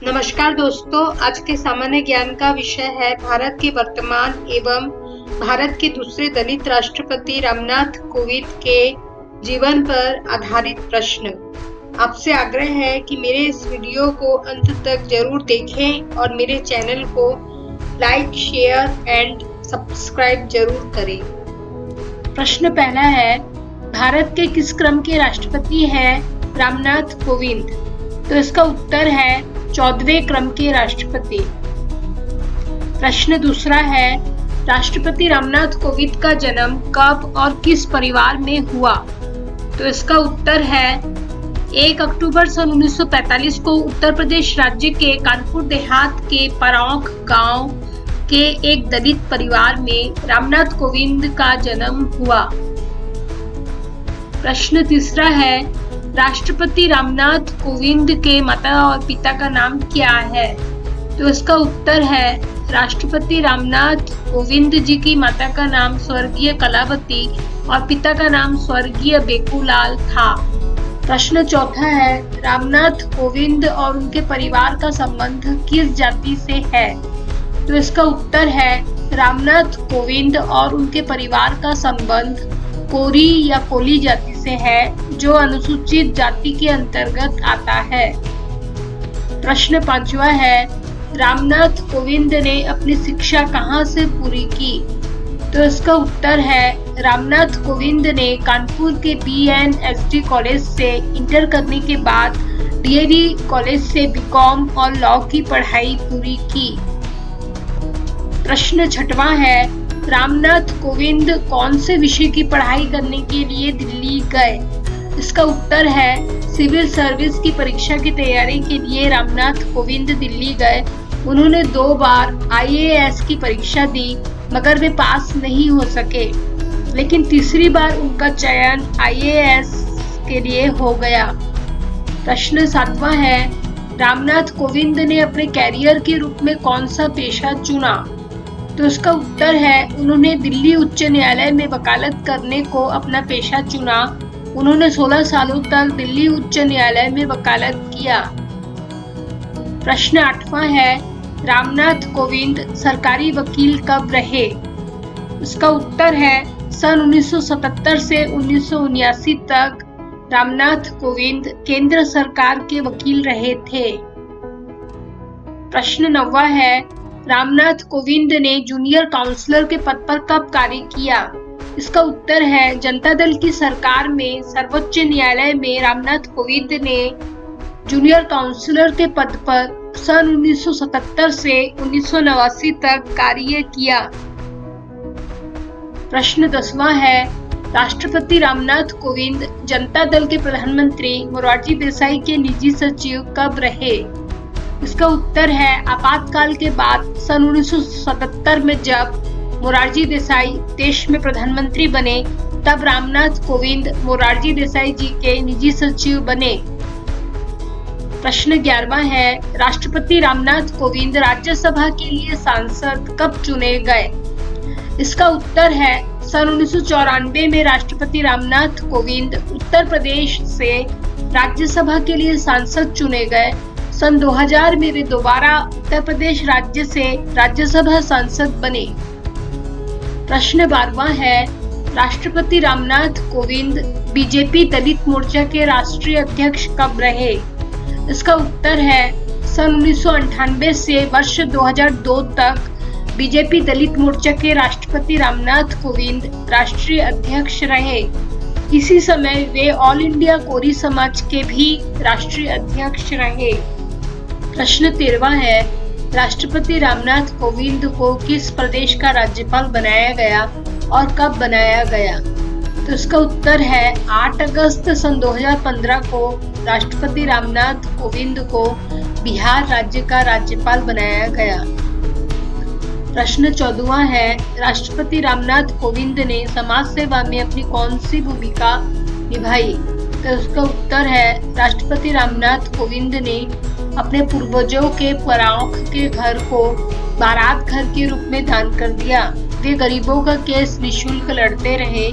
नमस्कार दोस्तों, आज के सामान्य ज्ञान का विषय है भारत के वर्तमान एवं भारत के दूसरे दलित राष्ट्रपति रामनाथ कोविंद के जीवन पर आधारित प्रश्न। आपसे आग्रह है कि मेरे इस वीडियो को अंत तक जरूर देखें और मेरे चैनल को लाइक, शेयर एंड सब्सक्राइब जरूर करें। प्रश्न पहला है, भारत के किस क्रम के राष्ट्रपति हैं रामनाथ कोविंद? तो इसका उत्तर है 14वें क्रम के राष्ट्रपति। प्रश्न दूसरा है, राष्ट्रपति रामनाथ कोविंद का जन्म कब और किस परिवार में हुआ? तो इसका उत्तर है 1 अक्टूबर सन 1945 को उत्तर प्रदेश राज्य के कानपुर देहात के परौख गांव के एक दलित परिवार में रामनाथ कोविंद का जन्म हुआ। प्रश्न तीसरा है, राष्ट्रपति रामनाथ कोविंद के माता और पिता का नाम क्या है? तो इसका उत्तर है राष्ट्रपति रामनाथ कोविंद जी की माता का नाम स्वर्गीय कलावती और पिता का नाम स्वर्गीय बेकूलाल था। प्रश्न चौथा है, रामनाथ कोविंद और उनके परिवार का संबंध किस जाति से है? तो इसका उत्तर है रामनाथ कोविंद और उनके परिवार का संबंध कोरी या कोली जाति से है, जो अनुसूचित जाति के अंतर्गत आता है। प्रश्न पांचवा है, रामनाथ कोविंद ने अपनी शिक्षा कहाँ से पूरी की? तो इसका उत्तर है रामनाथ कोविंद ने कानपुर के BNSD कॉलेज से इंटर करने के बाद DAV कॉलेज से BCom और लॉ की पढ़ाई पूरी की। प्रश्न छठवां है, रामनाथ कोविंद कौन से विषय की पढ़ाई करने के लिए दिल्ली गए? इसका उत्तर है सिविल सर्विस की परीक्षा की तैयारी के लिए रामनाथ कोविंद दिल्ली गए। उन्होंने 2 बार IAS की परीक्षा दी, मगर वे पास नहीं हो सके, लेकिन तीसरी बार उनका चयन IAS के लिए हो गया। प्रश्न 7वां है, रामनाथ कोविंद ने अपने कैरियर के रूप में कौन सा पेशा चुना? तो इसका उत्तर है उन्होंने दिल्ली उच्च न्यायालय में वकालत करने को अपना पेशा चुना। उन्होंने 16 सालों तक दिल्ली उच्च न्यायालय में वकालत किया। प्रश्न 8वां है, रामनाथ कोविंद सरकारी वकील कब रहे? इसका उत्तर है सन 1977 से 1979 तक रामनाथ कोविंद केंद्र सरकार के वकील रहे थे। प्रश्न 9वां है, रामनाथ कोविंद ने जूनियर काउंसलर के पद पर कब कार्य किया? इसका उत्तर है जनता दल की सरकार में सर्वोच्च न्यायालय में रामनाथ कोविंद ने जूनियर काउंसलर के पद पर सन 1977 से 1989 तक कार्य किया। प्रश्न 10वां है, राष्ट्रपति रामनाथ कोविंद जनता दल के प्रधानमंत्री मोरारजी देसाई के निजी सचिव कब रहे? इसका उत्तर है आपातकाल के बाद सन 1977 में जब मोरारजी देसाई देश में प्रधानमंत्री बने, तब रामनाथ कोविंद मोरारजी देसाई जी के निजी सचिव बने। प्रश्न 11वां है, राष्ट्रपति रामनाथ कोविंद राज्यसभा के लिए सांसद कब चुने गए? इसका उत्तर है सन 1994 में राष्ट्रपति रामनाथ कोविंद उत्तर प्रदेश से राज्यसभा के लिए सांसद चुने गए। सन 2000 में वे दोबारा उत्तर प्रदेश राज्य से राज्यसभा सांसद बने। प्रश्न 12वां है, राष्ट्रपति रामनाथ कोविंद बीजेपी दलित मोर्चा के राष्ट्रीय अध्यक्ष कब रहे? इसका उत्तर है सन 1998 से वर्ष 2002 तक बीजेपी दलित मोर्चा के राष्ट्रपति रामनाथ कोविंद राष्ट्रीय अध्यक्ष रहे। इसी समय वे ऑल इंडिया कोरी समाज के भी राष्ट्रीय अध्यक्ष रहे। प्रश्न 13वां है, राष्ट्रपति रामनाथ कोविंद को किस प्रदेश का राज्यपाल बनाया गया और कब बनाया गया? तो इसका उत्तर है 8 अगस्त सन 2015 को राष्ट्रपति रामनाथ कोविंद को बिहार राज्य का राज्यपाल बनाया गया। प्रश्न 14वां है, राष्ट्रपति रामनाथ कोविंद ने समाज सेवा में अपनी कौन सी भूमिका निभाई? तो इसका उत्तर है राष्ट्रपति रामनाथ कोविंद ने अपने पूर्वजों के परौख के घर को बारात घर के रूप में दान कर दिया। वे गरीबों का केस निःशुल्क लड़ते रहे।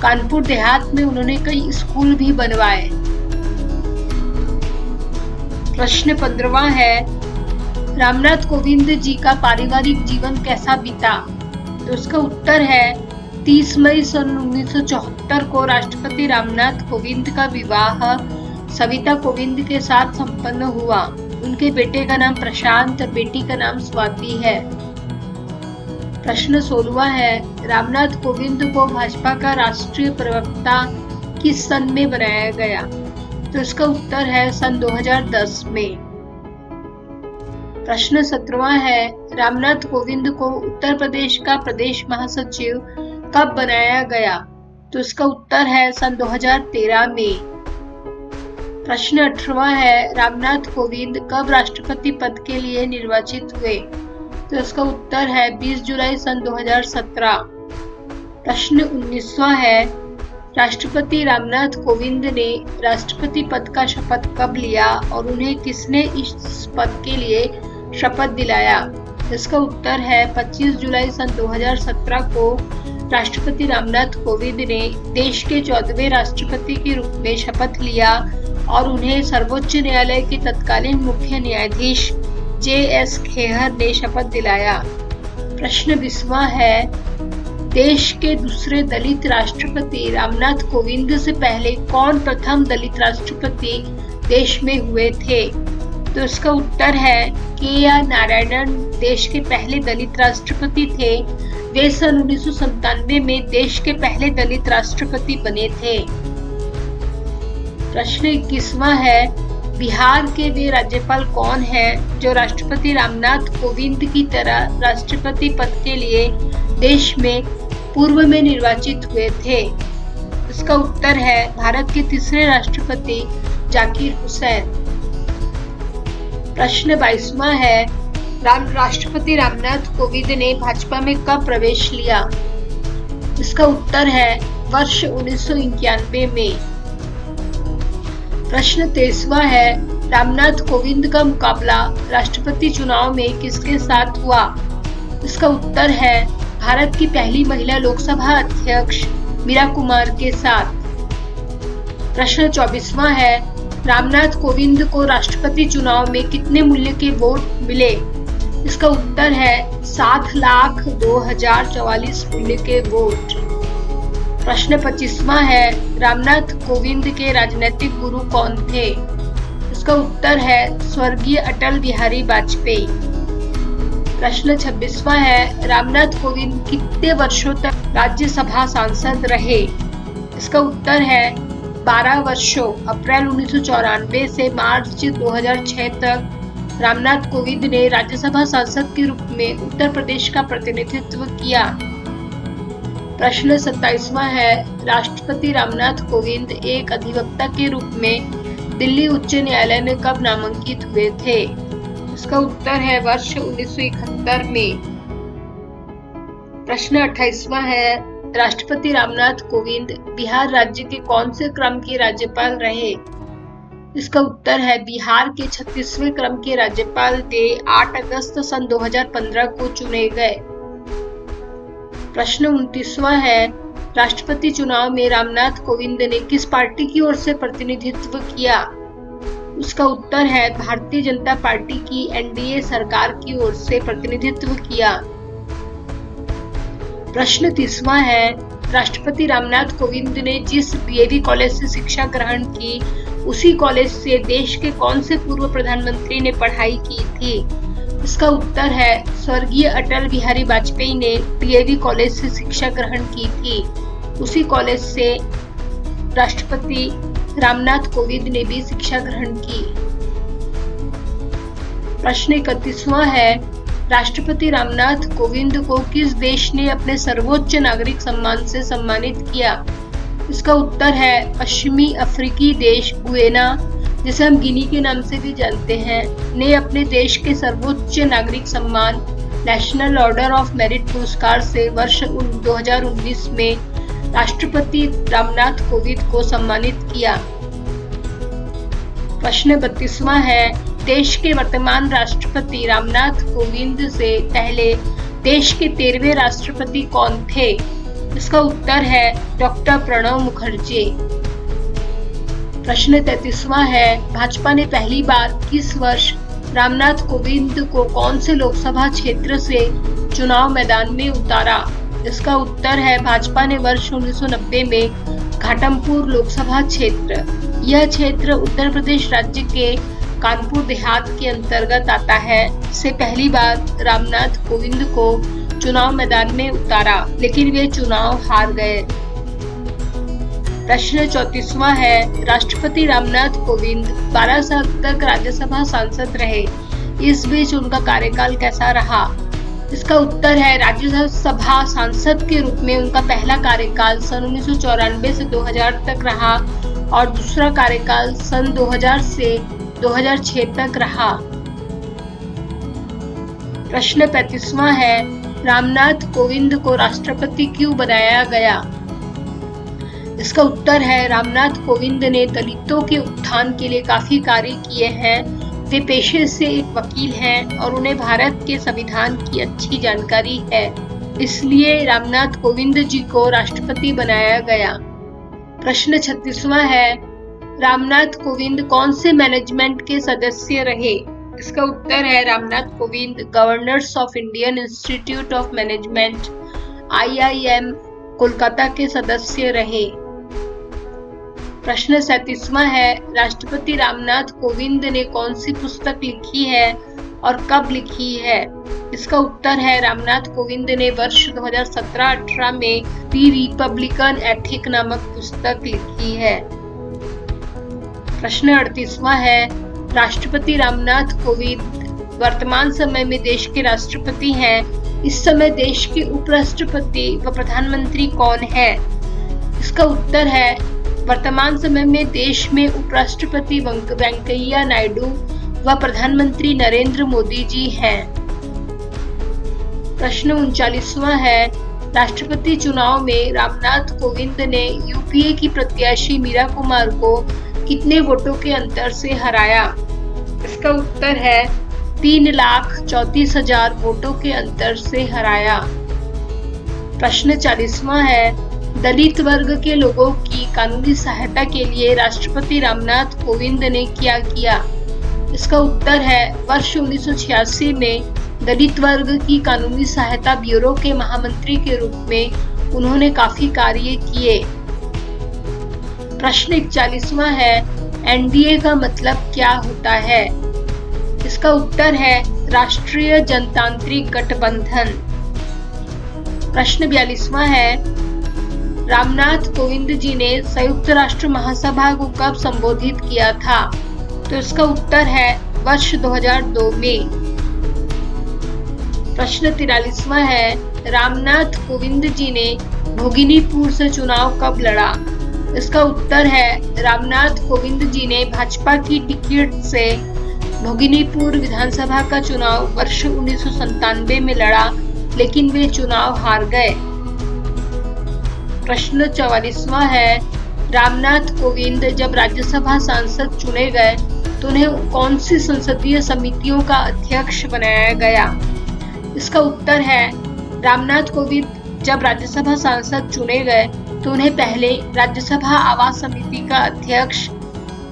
कानपुर देहात में उन्होंने कई स्कूल भी बनवाए। प्रश्न 15वां है, रामनाथ कोविंद जी का पारिवारिक जीवन कैसा बीता? तो इसका उत्तर है 30 मई सन 1974 को राष्ट्रपति रामनाथ कोविंद का विवाह सविता कोविंद के साथ संपन्न हुआ। उनके बेटे का नाम प्रशांत और बेटी का नाम स्वाति है। प्रश्न 16वां है, रामनाथ कोविंद को भाजपा का राष्ट्रीय प्रवक्ता किस सन में बनाया गया? तो इसका उत्तर है सन 2010 में। प्रश्न 17वां है, रामनाथ कोविंद को उत्तर प्रदेश का प्रदेश महासचिव कब बनाया गया? तो इसका उत्तर है सन 2013 में। प्रश्न 18वां है, रामनाथ कोविंद कब राष्ट्रपति पद के लिए निर्वाचित हुए? तो इसका उत्तर है 20 जुलाई सन 2017। प्रश्न 19वां है, राष्ट्रपति रामनाथ कोविंद ने राष्ट्रपति पद का शपथ कब लिया और उन्हें किसने इस पद के लिए शपथ दिलाया? इसका उत्तर है 25 जुलाई सन 2017 को राष्ट्रपति रामनाथ कोविंद ने देश के 14वें राष्ट्रपति के रूप में शपथ लिया और उन्हें सर्वोच्च न्यायालय के तत्कालीन मुख्य न्यायाधीश JS खेहर ने शपथ दिलाया। प्रश्न 20वां है, देश के दूसरे दलित राष्ट्रपति रामनाथ कोविंद से पहले कौन प्रथम दलित राष्ट्रपति देश में हुए थे? तो इसका उत्तर है KR नारायणन देश के पहले दलित राष्ट्रपति थे। वे सन 1997 में देश के पहले दलित राष्ट्रपति बने थे। प्रश्न 21वां है, बिहार के वे राज्यपाल कौन हैं जो राष्ट्रपति रामनाथ कोविंद की तरह राष्ट्रपति पद के लिए देश में पूर्व में निर्वाचित हुए थे? इसका उत्तर है भारत के तीसरे राष्ट्रपति जाकिर हुसैन। प्रश्न 22वां है, राष्ट्रपति रामनाथ कोविंद ने भाजपा में कब प्रवेश लिया? इसका उत्तर है वर्ष 1991 में। प्रश्न 23वां है, रामनाथ कोविंद का मुकाबला राष्ट्रपति चुनाव में किसके साथ हुआ? इसका उत्तर है भारत की पहली महिला लोकसभा अध्यक्ष मीरा कुमार के साथ। प्रश्न 24वां है, रामनाथ कोविंद को राष्ट्रपति चुनाव में कितने मूल्य के वोट मिले? इसका उत्तर है 7,02,044 मूल्य के वोट। प्रश्न 25वां है, रामनाथ कोविंद के राजनीतिक गुरु कौन थे? इसका उत्तर है स्वर्गीय अटल बिहारी वाजपेयी। प्रश्न 26वां है, रामनाथ कोविंद कितने वर्षों तक राज्यसभा सांसद रहे? इसका उत्तर है 12 वर्षों, अप्रैल 1994 से मार्च 2006 तक रामनाथ कोविंद ने राज्यसभा सांसद के रूप में उत्तर प्रदेश का प्रतिनिधित्व किया। प्रश्न 27वां है, राष्ट्रपति रामनाथ कोविंद एक अधिवक्ता के रूप में दिल्ली उच्च न्यायालय में कब नामांकित हुए थे? इसका उत्तर है वर्ष 1971 में। प्रश्न 28वां है, राष्ट्रपति रामनाथ कोविंद बिहार राज्य के कौन से क्रम के राज्यपाल रहे? इसका उत्तर है बिहार के 36वें क्रम के राज्यपाल थे। 8 अगस्त सन 2015 को चुने गए। प्रश्न 29वां है, राष्ट्रपति चुनाव में रामनाथ कोविंद ने किस पार्टी की ओर से प्रतिनिधित्व किया? उसका उत्तर है भारतीय जनता पार्टी की NDA सरकार की ओर से प्रतिनिधित्व किया। प्रश्न 30वां है, राष्ट्रपति रामनाथ कोविंद ने जिस DAV कॉलेज से शिक्षा ग्रहण की, उसी कॉलेज से देश के कौन से पूर्व प्रधानमंत्री ने पढ़ाई की थी? इसका उत्तर है स्वर्गीय अटल बिहारी वाजपेयी ने DAV कॉलेज से शिक्षा ग्रहण की थी। उसी कॉलेज से राष्ट्रपति रामनाथ कोविंद ने भी शिक्षा ग्रहण की। प्रश्न 31वां है, राष्ट्रपति रामनाथ कोविंद को किस देश ने अपने सर्वोच्च नागरिक सम्मान से सम्मानित किया? इसका उत्तर है पश्चिमी अफ्रीकी देश गुयाना, जिसे हम गिनी के नाम से भी जानते हैं, ने अपने देश के सर्वोच्च नागरिक सम्मान नेशनल ऑर्डर ऑफ मेरिट पुरस्कार से वर्ष 2019 में राष्ट्रपति रामनाथ कोविंद को सम्मानित किया। प्रश्न 32वां है, देश के वर्तमान राष्ट्रपति रामनाथ कोविंद से पहले देश के 13वें राष्ट्रपति कौन थे? इसका उत्तर है डॉक्टर प्रणब मुखर्जी। प्रश्न 33वां है, भाजपा ने पहली बार किस वर्ष रामनाथ कोविंद को कौन से लोकसभा क्षेत्र से चुनाव मैदान में उतारा? इसका उत्तर है भाजपा ने वर्ष 1990 में घाटमपुर लोकसभा क्षेत्र, यह क्षेत्र उत्तर प्रदेश राज्य के कानपुर देहात के अंतर्गत आता है, से पहली बार रामनाथ कोविंद को चुनाव मैदान में उतारा, लेकिन वे चुनाव हार गए। प्रश्न 34वां है, राष्ट्रपति रामनाथ कोविंद 12 साल तक राज्यसभा सांसद रहे, इस बीच उनका कार्यकाल कैसा रहा? इसका उत्तर है राज्यसभा सांसद के रूप में उनका पहला कार्यकाल सन 1994 से 2000 तक रहा और दूसरा कार्यकाल सन 2000 से 2006 तक रहा। प्रश्न 35वां है, रामनाथ कोविंद को राष्ट्रपति क्यों बनाया गया? इसका उत्तर है रामनाथ कोविंद ने दलितों के उत्थान के लिए काफी कार्य किए हैं। वे पेशे से एक वकील हैं और उन्हें भारत के संविधान की अच्छी जानकारी है, इसलिए रामनाथ कोविंद जी को राष्ट्रपति बनाया गया। प्रश्न 36वां है, रामनाथ कोविंद कौन से मैनेजमेंट के सदस्य रहे? इसका उत्तर है Ramnath Kovind governors of Indian institute of management IIM Kolkata के सदस्य रहे। प्रश्न 37वां है, राष्ट्रपति रामनाथ कोविंद ने कौन सी पुस्तक लिखी है और कब लिखी है? इसका उत्तर है रामनाथ कोविंद ने वर्ष 2017-18 में दी रिपब्लिकन एथिक नामक पुस्तक लिखी है। प्रश्न 38वां है, राष्ट्रपति रामनाथ कोविंद वर्तमान समय में देश के राष्ट्रपति हैं। इस समय देश के उपराष्ट्रपति व प्रधानमंत्री कौन है? इसका उत्तर है वर्तमान समय में देश में उपराष्ट्रपति वेंकैया नायडू व प्रधानमंत्री नरेंद्र मोदी जी हैं। प्रश्न 39वां है, राष्ट्रपति चुनाव में रामनाथ कोविंद ने UPA की प्रत्याशी मीरा कुमार को कितने वोटों के अंतर से हराया? इसका उत्तर है 3,34,000 वोटों के अंतर से हराया। प्रश्न 40वां है, दलित वर्ग के लोगों की कानूनी सहायता के लिए राष्ट्रपति रामनाथ कोविंद ने क्या किया? इसका उत्तर है वर्ष 1986 में दलित वर्ग की कानूनी सहायता ब्यूरो के महामंत्री के रूप में उन्होंने काफी कार्य किए। प्रश्न 41वां है, NDA का मतलब क्या होता है? इसका उत्तर है राष्ट्रीय जनतांत्रिक गठबंधन। प्रश्न 42वां है, रामनाथ कोविंद जी ने संयुक्त राष्ट्र महासभा को कब संबोधित किया था? तो इसका उत्तर है वर्ष 2002 में। प्रश्न 43वां है, रामनाथ कोविंद जी ने भोगिनीपुर से चुनाव कब लड़ा? इसका उत्तर है रामनाथ कोविंद जी ने भाजपा की टिकट से भोगिनीपुर विधानसभा का चुनाव वर्ष 1997 में लड़ा, लेकिन वे चुनाव हार गए। प्रश्न 44वां है, रामनाथ कोविंद जब राज्यसभा सांसद चुने गए तो उन्हें कौन सी संसदीय समितियों का अध्यक्ष बनाया गया? इसका उत्तर है रामनाथ कोविंद जब राज्यसभा सांसद चुने गए तो उन्हें पहले राज्यसभा आवास समिति का अध्यक्ष,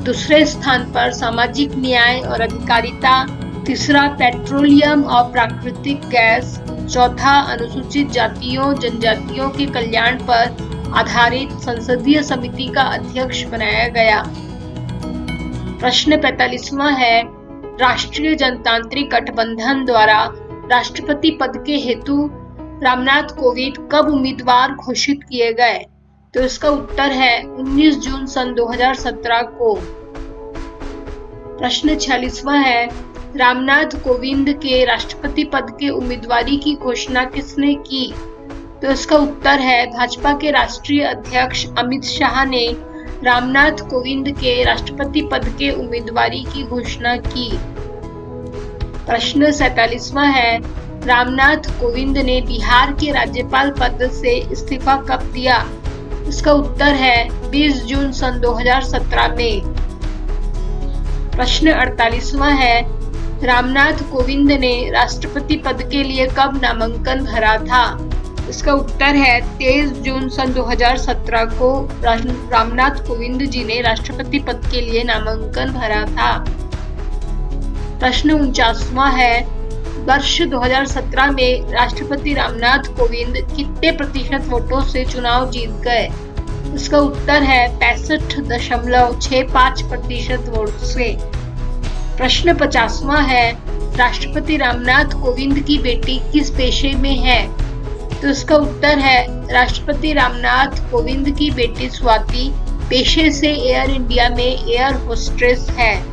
दूसरे स्थान पर सामाजिक न्याय और अधिकारिता, तीसरा पेट्रोलियम और प्राकृतिक गैस, चौथा अनुसूचित जातियों जनजातियों के कल्याण पर आधारित संसदीय समिति का अध्यक्ष बनाया गया। प्रश्न 45वां है, राष्ट्रीय जनतांत्रिक गठबंधन द्वारा राष्ट्रपति पद के हेतु रामनाथ कोविंद कब उम्मीदवार घोषित किए गए? तो इसका उत्तर है 19 जून सन 2017 को। प्रश्न 46वां है, रामनाथ कोविंद के राष्ट्रपति पद के उम्मीदवारी की घोषणा किसने की? तो इसका उत्तर है भाजपा के राष्ट्रीय अध्यक्ष अमित शाह ने रामनाथ कोविंद के राष्ट्रपति पद के उम्मीदवारी की घोषणा की। प्रश्न 47वां है, रामनाथ कोविंद ने बिहार के राज्यपाल पद से इस्तीफा कब दिया? इसका उत्तर है 20 जून सन 2017 में। प्रश्न 48वां है, रामनाथ कोविंद ने राष्ट्रपति पद के लिए कब नामांकन भरा था? इसका उत्तर है 23 जून सन 2017 को रामनाथ कोविंद जी ने राष्ट्रपति पद के लिए नामांकन भरा था। प्रश्न 49वां है, वर्ष 2017 में राष्ट्रपति रामनाथ कोविंद कितने प्रतिशत वोटों से चुनाव जीत गए? इसका उत्तर है 65.65% वोट से। प्रश्न 50वां है, राष्ट्रपति रामनाथ कोविंद की बेटी किस पेशे में है? तो इसका उत्तर है राष्ट्रपति रामनाथ कोविंद की बेटी स्वाति पेशे से एयर इंडिया में एयर होस्टेस है।